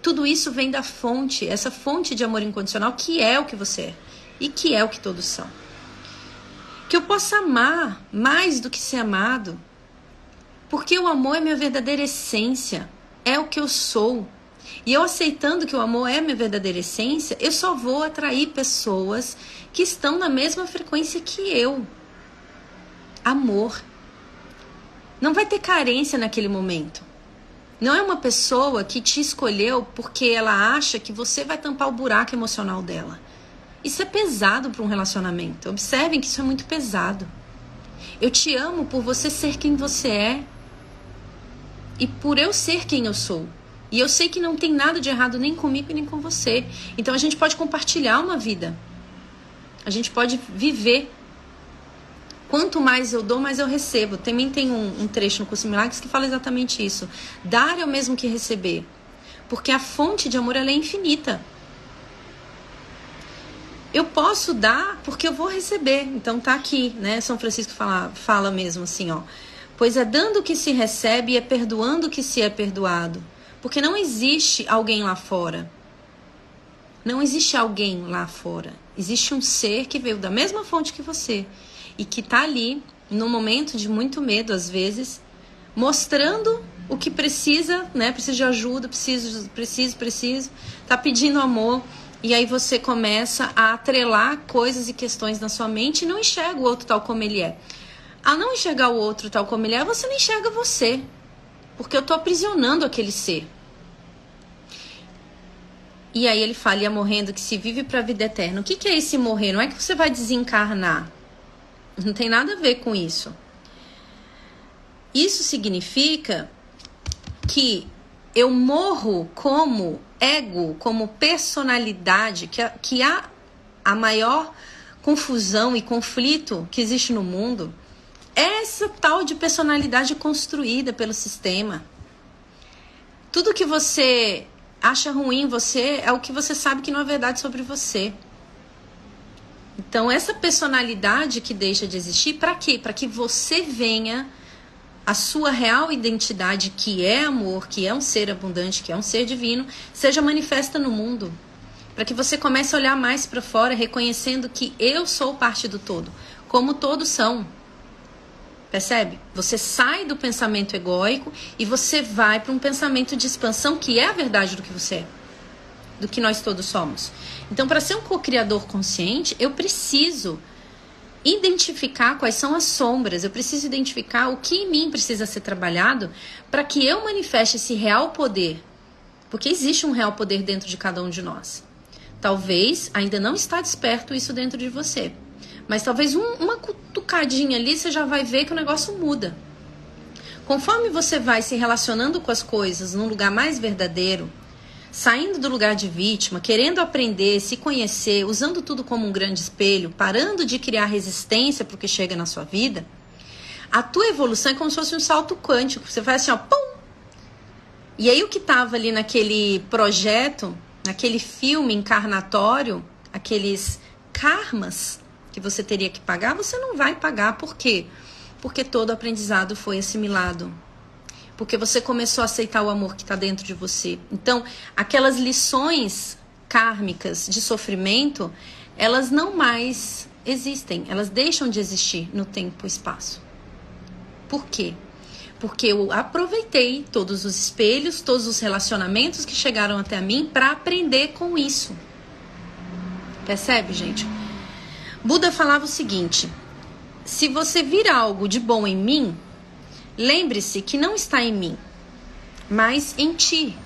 Tudo isso vem da fonte, essa fonte de amor incondicional, que é o que você é e que é o que todos são. Que eu possa amar mais do que ser amado. Porque o amor é minha verdadeira essência. É o que eu sou. E eu aceitando que o amor é minha verdadeira essência, eu só vou atrair pessoas que estão na mesma frequência que eu. Amor. Não vai ter carência naquele momento. Não é uma pessoa que te escolheu porque ela acha que você vai tampar o buraco emocional dela. Isso é pesado para um relacionamento. Observem que isso é muito pesado. Eu te amo por você ser quem você é. E por eu ser quem eu sou. E eu sei que não tem nada de errado nem comigo e nem com você. Então a gente pode compartilhar uma vida. A gente pode viver. Quanto mais eu dou, mais eu recebo. Também tem um trecho no Curso de Milagres que fala exatamente isso. Dar é o mesmo que receber. Porque a fonte de amor ela é infinita. Eu posso dar porque eu vou receber. Então tá aqui, né? São Francisco fala mesmo assim, ó. Pois é dando que se recebe e é perdoando que se é perdoado. Porque não existe alguém lá fora. Não existe alguém lá fora. Existe um ser que veio da mesma fonte que você. E que tá ali, num momento de muito medo, às vezes, mostrando o que precisa, né? Precisa de ajuda, preciso. Tá pedindo amor. E aí você começa a atrelar coisas e questões na sua mente e não enxerga o outro tal como ele é. Ao não enxergar o outro tal como ele é, você não enxerga você. Porque eu tô aprisionando aquele ser. E aí ele fala, e é morrendo que se vive para a vida eterna. O que é esse morrer? Não é que você vai desencarnar. Não tem nada a ver com isso. Isso significa que eu morro como ego, como personalidade, que há a maior confusão e conflito que existe no mundo. É essa tal de personalidade construída pelo sistema. Tudo que você acha ruim em você é o que você sabe que não é verdade sobre você. Então, essa personalidade que deixa de existir, para quê? Para que você venha a sua real identidade, que é amor, que é um ser abundante, que é um ser divino, seja manifesta no mundo. Para que você comece a olhar mais para fora, reconhecendo que eu sou parte do todo, como todos são. Percebe? Você sai do pensamento egóico e você vai para um pensamento de expansão, que é a verdade do que você é, do que nós todos somos. Então, para ser um co-criador consciente, eu preciso identificar quais são as sombras, eu preciso identificar o que em mim precisa ser trabalhado para que eu manifeste esse real poder. Porque existe um real poder dentro de cada um de nós. Talvez ainda não está desperto isso dentro de você. Mas talvez uma cutucadinha ali você já vai ver que o negócio muda. Conforme você vai se relacionando com as coisas num lugar mais verdadeiro, saindo do lugar de vítima, querendo aprender, se conhecer, usando tudo como um grande espelho, parando de criar resistência para o que chega na sua vida, a tua evolução é como se fosse um salto quântico. Você faz assim, ó, pum! E aí o que estava ali naquele projeto, naquele filme encarnatório, aqueles karmas que você teria que pagar, você não vai pagar. Por quê? Porque todo aprendizado foi assimilado. Porque você começou a aceitar o amor que está dentro de você. Então, aquelas lições kármicas de sofrimento, elas não mais existem. Elas deixam de existir no tempo e espaço. Por quê? Porque eu aproveitei todos os espelhos, todos os relacionamentos que chegaram até mim para aprender com isso. Percebe, gente? Buda falava o seguinte: se você vir algo de bom em mim, lembre-se que não está em mim, mas em ti.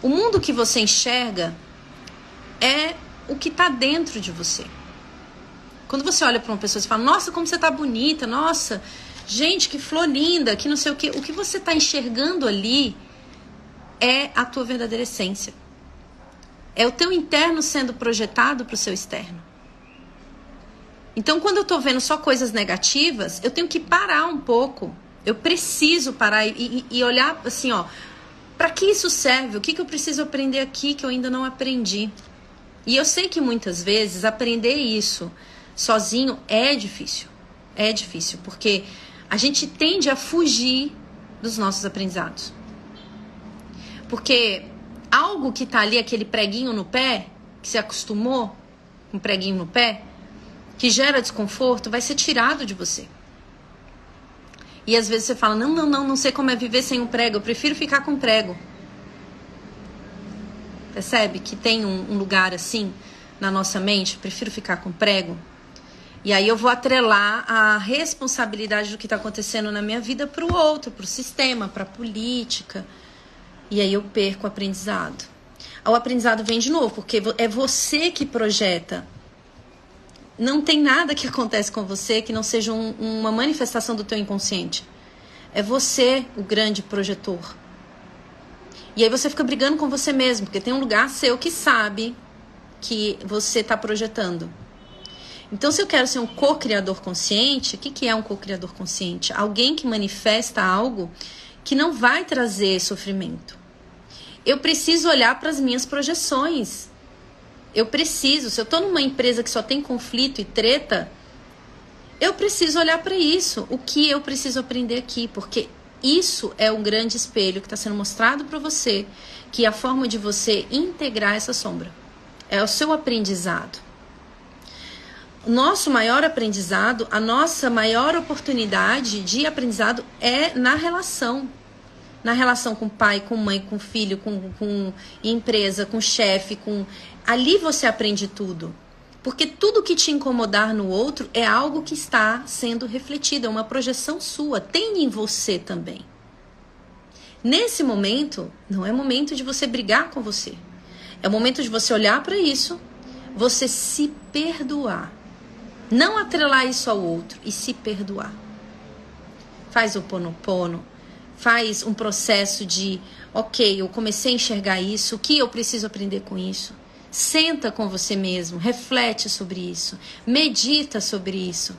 O mundo que você enxerga é o que está dentro de você. Quando você olha para uma pessoa e fala, nossa, como você está bonita, nossa, gente, que flor linda, que não sei o quê. O que você está enxergando ali é a tua verdadeira essência. É o teu interno sendo projetado para o seu externo. Então, quando eu estou vendo só coisas negativas, eu tenho que parar um pouco. Eu preciso parar e olhar assim, ó, para que isso serve? O que eu preciso aprender aqui que eu ainda não aprendi? E eu sei que muitas vezes aprender isso sozinho é difícil. É difícil, porque a gente tende a fugir dos nossos aprendizados. Porque algo que está ali, aquele preguinho no pé, que se acostumou com um preguinho no pé, que gera desconforto, vai ser tirado de você. E às vezes você fala, não sei como é viver sem um prego, eu prefiro ficar com prego. Percebe que tem um lugar assim na nossa mente, eu prefiro ficar com prego? E aí eu vou atrelar a responsabilidade do que está acontecendo na minha vida para o outro, para o sistema, para a política. E aí eu perco o aprendizado. O aprendizado vem de novo, porque é você que projeta. Não tem nada que acontece com você que não seja uma manifestação do teu inconsciente. É você o grande projetor. E aí você fica brigando com você mesmo, porque tem um lugar seu que sabe que você está projetando. Então, se eu quero ser um co-criador consciente, o que é um co-criador consciente? Alguém que manifesta algo que não vai trazer sofrimento. Eu preciso olhar para as minhas projeções. Se eu estou numa empresa que só tem conflito e treta, eu preciso olhar para isso. O que eu preciso aprender aqui? Porque isso é um grande espelho que está sendo mostrado para você, que é a forma de você integrar essa sombra. É o seu aprendizado. O nosso maior aprendizado, a nossa maior oportunidade de aprendizado é na relação. Na relação com pai, com mãe, com filho, com empresa, com chefe, ali você aprende tudo. Porque tudo que te incomodar no outro é algo que está sendo refletido, é uma projeção sua, tem em você também. Nesse momento, não é momento de você brigar com você. É o momento de você olhar para isso, você se perdoar. Não atrelar isso ao outro e se perdoar. Faz o Ho'oponopono. Faz um processo de, ok, eu comecei a enxergar isso, o que eu preciso aprender com isso? Senta com você mesmo, reflete sobre isso, medita sobre isso,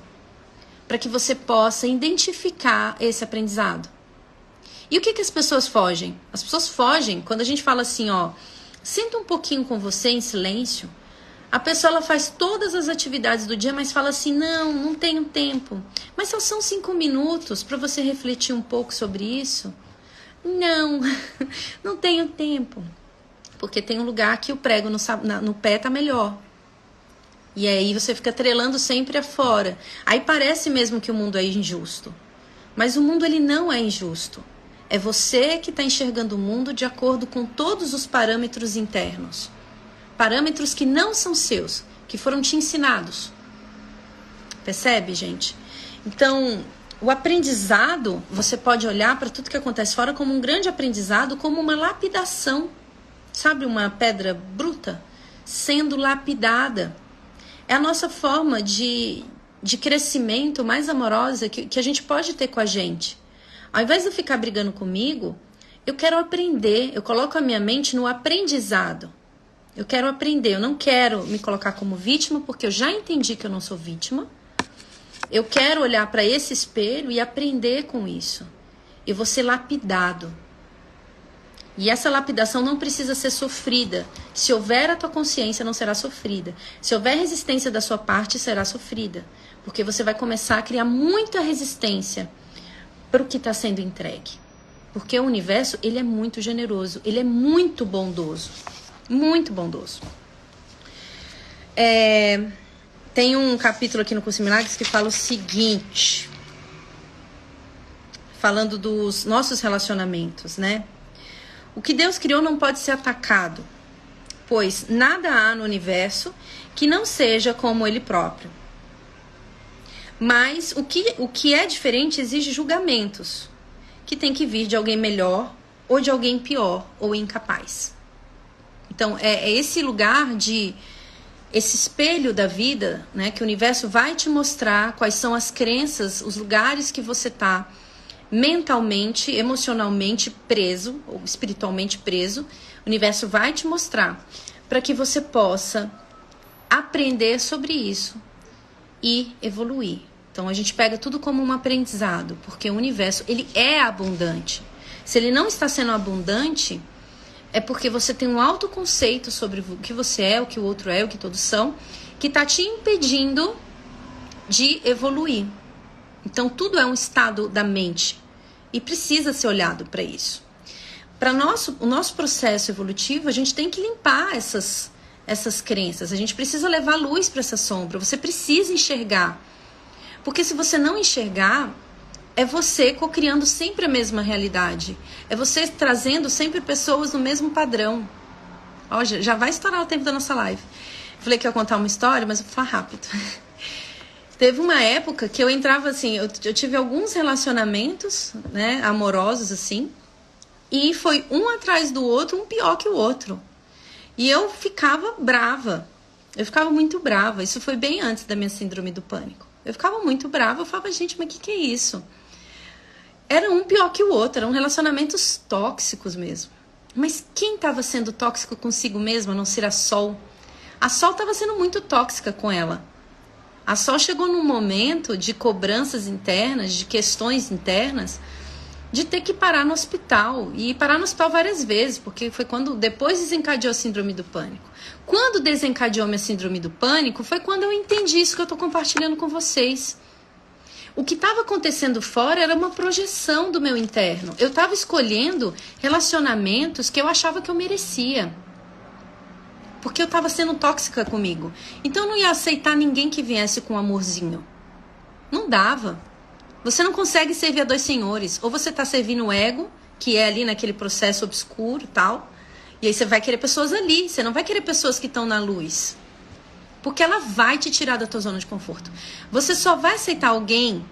para que você possa identificar esse aprendizado. E o que as pessoas fogem? As pessoas fogem quando a gente fala assim, senta um pouquinho com você em silêncio. A pessoa ela faz todas as atividades do dia, mas fala assim, não tenho tempo. Mas só são 5 minutos para você refletir um pouco sobre isso. Não tenho tempo. Porque tem um lugar que o prego no pé tá melhor. E aí você fica trelando sempre afora. Aí parece mesmo que o mundo é injusto. Mas o mundo ele não é injusto. É você que está enxergando o mundo de acordo com todos os parâmetros internos. Parâmetros que não são seus, que foram te ensinados. Percebe, gente? Então, o aprendizado, você pode olhar para tudo que acontece fora como um grande aprendizado, como uma lapidação. Sabe, uma pedra bruta sendo lapidada. É a nossa forma de crescimento mais amorosa que a gente pode ter com a gente. Ao invés de eu ficar brigando comigo, eu quero aprender. Eu coloco a minha mente no aprendizado. Eu quero aprender, eu não quero me colocar como vítima, porque eu já entendi que eu não sou vítima. Eu quero olhar para esse espelho e aprender com isso. Eu vou ser lapidado. E essa lapidação não precisa ser sofrida. Se houver a tua consciência, não será sofrida. Se houver resistência da sua parte, será sofrida. Porque você vai começar a criar muita resistência para o que está sendo entregue. Porque o universo, ele é muito generoso, ele é muito bondoso. Muito bondoso. Tem um capítulo aqui no Curso de Milagres que fala o seguinte, falando dos nossos relacionamentos, né? O que Deus criou não pode ser atacado, pois nada há no universo que não seja como Ele próprio. Mas o que é diferente exige julgamentos, que tem que vir de alguém melhor ou de alguém pior ou incapaz. Então, é esse lugar esse espelho da vida, né, que o universo vai te mostrar quais são as crenças, os lugares que você está mentalmente, emocionalmente preso, ou espiritualmente preso. O universo vai te mostrar para que você possa aprender sobre isso e evoluir. Então, a gente pega tudo como um aprendizado, porque o universo, ele é abundante. Se ele não está sendo abundante, é porque você tem um autoconceito sobre o que você é, o que o outro é, o que todos são, que está te impedindo de evoluir. Então, tudo é um estado da mente e precisa ser olhado para isso. Para o nosso processo evolutivo, a gente tem que limpar essas crenças. A gente precisa levar luz para essa sombra. Você precisa enxergar. Porque se você não enxergar, é você co-criando sempre a mesma realidade. É você trazendo sempre pessoas no mesmo padrão. Ó, já vai estourar o tempo da nossa live. Falei que ia contar uma história, mas eu vou falar rápido. Teve uma época que eu entrava assim, eu tive alguns relacionamentos, né, amorosos assim, e foi um atrás do outro, um pior que o outro. E eu ficava brava. Eu ficava muito brava. Isso foi bem antes da minha síndrome do pânico. Eu ficava muito brava. Eu falava, gente, mas o que é isso? Era um pior que o outro. Eram relacionamentos tóxicos mesmo. Mas quem estava sendo tóxico consigo mesma, a não ser a Sol? A Sol estava sendo muito tóxica com ela. A Sol chegou num momento de cobranças internas, de questões internas, de ter que parar no hospital. E parar no hospital várias vezes, porque foi quando depois desencadeou a síndrome do pânico. Quando desencadeou minha síndrome do pânico, foi quando eu entendi isso que eu estou compartilhando com vocês. O que estava acontecendo fora era uma projeção do meu interno. Eu estava escolhendo relacionamentos que eu achava que eu merecia. Porque eu estava sendo tóxica comigo. Então eu não ia aceitar ninguém que viesse com um amorzinho. Não dava. Você não consegue servir a dois senhores. Ou você está servindo o ego, que é ali naquele processo obscuro e tal. E aí você vai querer pessoas ali. Você não vai querer pessoas que estão na luz. Porque ela vai te tirar da tua zona de conforto. Você só vai aceitar alguém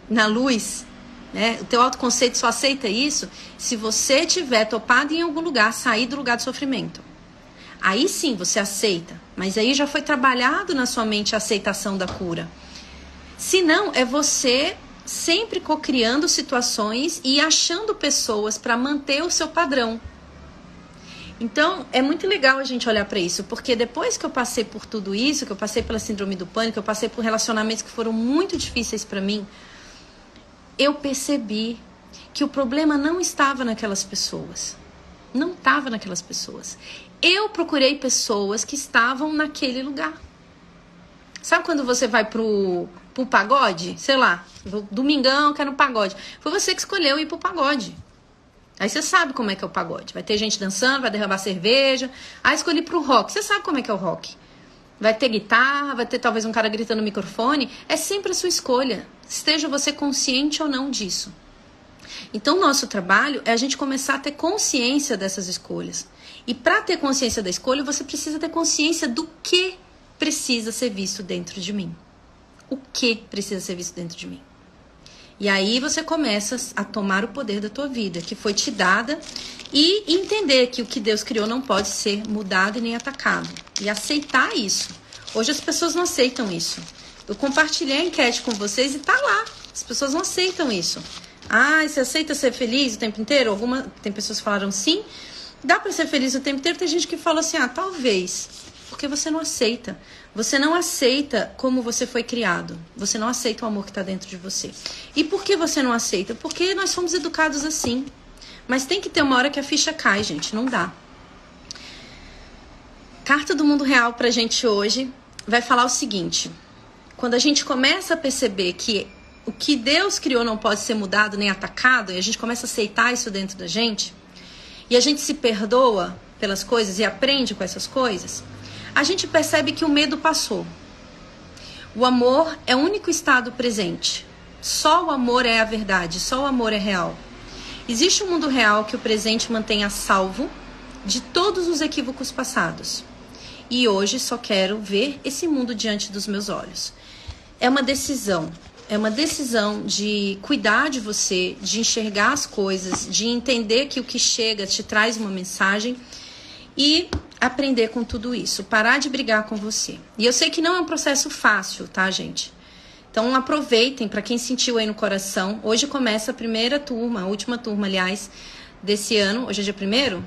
na luz, né? O teu autoconceito só aceita isso se você tiver topado em algum lugar, sair do lugar de sofrimento. Aí sim você aceita, mas aí já foi trabalhado na sua mente a aceitação da cura. Se não, é você sempre cocriando situações e achando pessoas para manter o seu padrão. Então, é muito legal a gente olhar para isso, porque depois que eu passei por tudo isso, que eu passei pela síndrome do pânico, eu passei por relacionamentos que foram muito difíceis para mim, eu percebi que o problema não estava naquelas pessoas. Não estava naquelas pessoas. Eu procurei pessoas que estavam naquele lugar. Sabe quando você vai pro pagode? Sei lá, domingão, quero um pagode. Foi você que escolheu ir pro pagode. Aí você sabe como é que é o pagode. Vai ter gente dançando, vai derramar cerveja. Aí escolhi pro rock. Você sabe como é que é o rock. Vai ter guitarra, vai ter talvez um cara gritando no microfone. É sempre a sua escolha. Esteja você consciente ou não disso. Então, nosso trabalho é a gente começar a ter consciência dessas escolhas. E para ter consciência da escolha, você precisa ter consciência do que precisa ser visto dentro de mim. O que precisa ser visto dentro de mim. E aí você começa a tomar o poder da tua vida, que foi te dada, e entender que o que Deus criou não pode ser mudado e nem atacado. E aceitar isso. Hoje as pessoas não aceitam isso. Eu compartilhei a enquete com vocês e tá lá. As pessoas não aceitam isso. Ah, você aceita ser feliz o tempo inteiro? Tem pessoas que falaram sim. Dá pra ser feliz o tempo inteiro? Tem gente que fala assim, talvez. Porque você não aceita. Você não aceita como você foi criado. Você não aceita o amor que está dentro de você. E por que você não aceita? Porque nós fomos educados assim. Mas tem que ter uma hora que a ficha cai, gente. Não dá. Carta do mundo real pra gente hoje vai falar o seguinte. Quando a gente começa a perceber que o que Deus criou não pode ser mudado nem atacado, e a gente começa a aceitar isso dentro da gente, e a gente se perdoa pelas coisas e aprende com essas coisas, a gente percebe que o medo passou. O amor é o único estado presente. Só o amor é a verdade, só o amor é real. Existe um mundo real que o presente mantém a salvo de todos os equívocos passados. E hoje só quero ver esse mundo diante dos meus olhos. É uma decisão de cuidar de você, de enxergar as coisas, de entender que o que chega te traz uma mensagem e aprender com tudo isso, parar de brigar com você. E eu sei que não é um processo fácil, tá, gente? Então aproveitem, para quem sentiu aí no coração. Hoje começa a primeira turma, a última turma, aliás, desse ano. Hoje é dia 1º?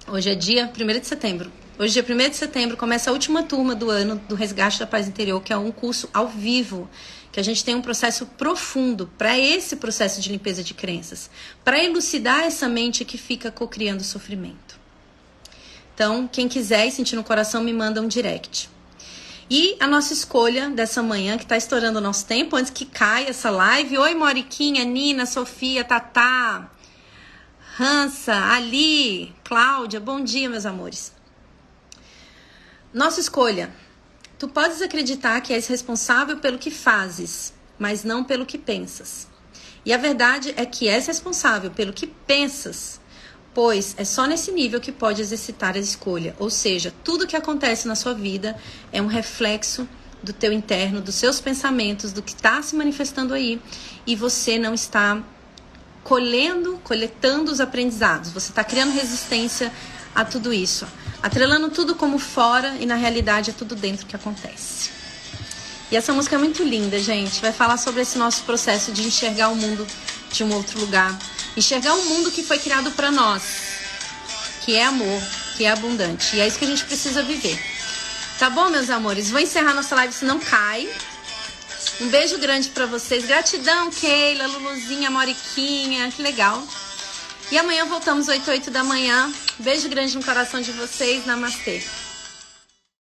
Hoje é dia 1º de setembro. Hoje, dia 1º de setembro, começa a última turma do ano do Resgate da Paz Interior, que é um curso ao vivo, que a gente tem um processo profundo para esse processo de limpeza de crenças, para elucidar essa mente que fica cocriando sofrimento. Então, quem quiser e sentir no coração, me manda um direct. E a nossa escolha dessa manhã, que está estourando o nosso tempo, antes que caia essa live. Oi, Moriquinha, Nina, Sofia, Tatá, Hansa, Ali, Cláudia, bom dia, meus amores. Nossa escolha. Tu podes acreditar que és responsável pelo que fazes, mas não pelo que pensas. E a verdade é que és responsável pelo que pensas, pois é só nesse nível que pode exercitar a escolha. Ou seja, tudo que acontece na sua vida é um reflexo do teu interno, dos seus pensamentos, do que está se manifestando aí, e você não está coletando os aprendizados. Você está criando resistência a tudo isso, atrelando tudo como fora, e na realidade é tudo dentro que acontece. E essa música é muito linda, gente. Vai falar sobre esse nosso processo de enxergar o mundo de um outro lugar. Enxergar um mundo que foi criado para nós, que é amor, que é abundante. E é isso que a gente precisa viver. Tá bom, meus amores? Vou encerrar nossa live, senão cai. Um beijo grande pra vocês. Gratidão, Keila, Luluzinha, Moriquinha. Que legal. E amanhã voltamos 8 da manhã. Beijo grande no coração de vocês. Namastê.